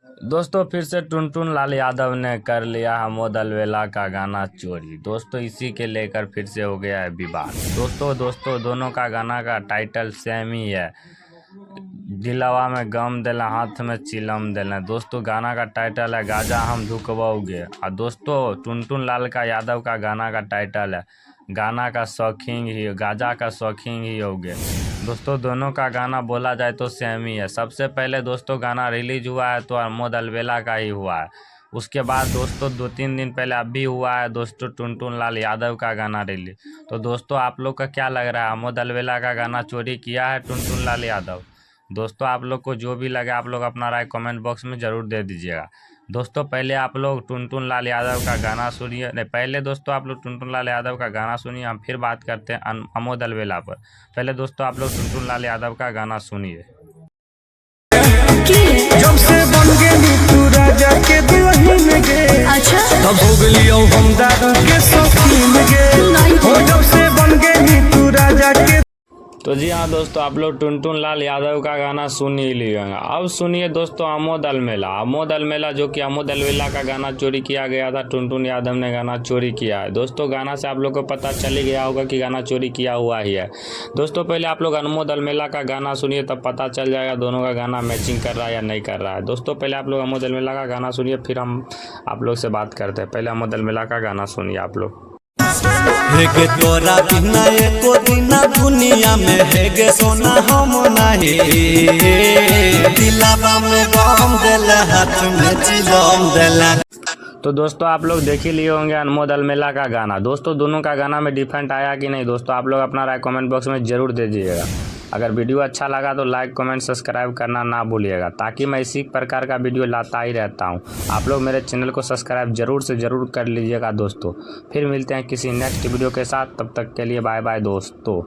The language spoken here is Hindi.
दोस्तों फिर से टुनटुन लाल यादव ने कर लिया अमोद अलवेला का गाना चोरी। दोस्तों इसी के लेकर फिर से हो गया है विवाद। दोस्तों दोनों का गाना का टाइटल सेम ही है, दिलवा में गम देला हाथ में चिलम देला। दोस्तों गाना का टाइटल है गाजा हम धुकवाओगे। और दोस्तों टुनटुन लाल का यादव का गाना का टाइटल है गाना का शौकीन ही गाजा का शौकीन ही होगे। दोस्तों दोनों का गाना बोला जाए तो सेम ही है। सबसे पहले दोस्तों गाना रिलीज हुआ है तो अमोद अलवेला का ही हुआ है। उसके बाद दोस्तों 2-3 दिन पहले अभी हुआ है दोस्तों टुनटुन लाल यादव का गाना रिलीज। तो दोस्तों आप लोग का क्या लग रहा है, अमोद अलवेला का गाना चोरी किया है टुनटुन लाल यादव? दोस्तों आप लोग को जो भी लगे आप लोग अपना राय कमेंट बॉक्स में ज़रूर दे दीजिएगा। दोस्तों पहले आप लोग टुनटुन लाल यादव का गाना सुनिए, नहीं पहले दोस्तों आप लोग टुनटुन लाल यादव का गाना सुनिए, हम फिर बात करते हैं अमोद अलवेला पर। पहले दोस्तों आप लोग टुनटुन लाल यादव का गाना सुनिए। जब से बन गेली तू राजा के दुल्हन गे, अच्छा तब हो गलियो हम दारू के शौकीन गे। हो जब से बन गेली तू राजा के। तो जी हाँ दोस्तों आप लोग टुनटुन लाल यादव का गाना सुन ही लिए होंगे। अब सुनिए दोस्तों अमोद अलवेला जो कि अमोद अलवेला का गाना चोरी किया गया था, टुनटुन यादव ने गाना चोरी किया है। दोस्तों गाना से आप लोग को पता चल ही गया होगा कि गाना चोरी किया हुआ ही है। दोस्तों पहले आप लोग अमोद अलवेला का गाना सुनिए, तब पता चल जाएगा दोनों का गाना मैचिंग कर रहा है या नहीं कर रहा है। दोस्तों पहले आप लोग अमोद अलवेला का गाना सुनिए, फिर हम आप लोग से बात करते हैं। पहले अमोद अलवेला का गाना सुनिए आप लोग। हेगे तोरा बिना एको दिना दुनिया में हेगे सोना हम नहीं, दिलावा में गम देला हाथ में चिलम देला। तो दोस्तों आप लोग देख ही लिए होंगे अमोद अलवेला का गाना। दोस्तों दोनों का गाना में डिफरेंट आया कि नहीं, दोस्तों आप लोग अपना राय कमेंट बॉक्स में ज़रूर दे दीजिएगा। अगर वीडियो अच्छा लगा तो लाइक कमेंट सब्सक्राइब करना ना भूलिएगा, ताकि मैं इसी प्रकार का वीडियो लाता ही रहता हूं। आप लोग मेरे चैनल को सब्सक्राइब ज़रूर से ज़रूर कर लीजिएगा दोस्तों। फिर मिलते हैं किसी नेक्स्ट वीडियो के साथ, तब तक के लिए बाय बाय दोस्तों।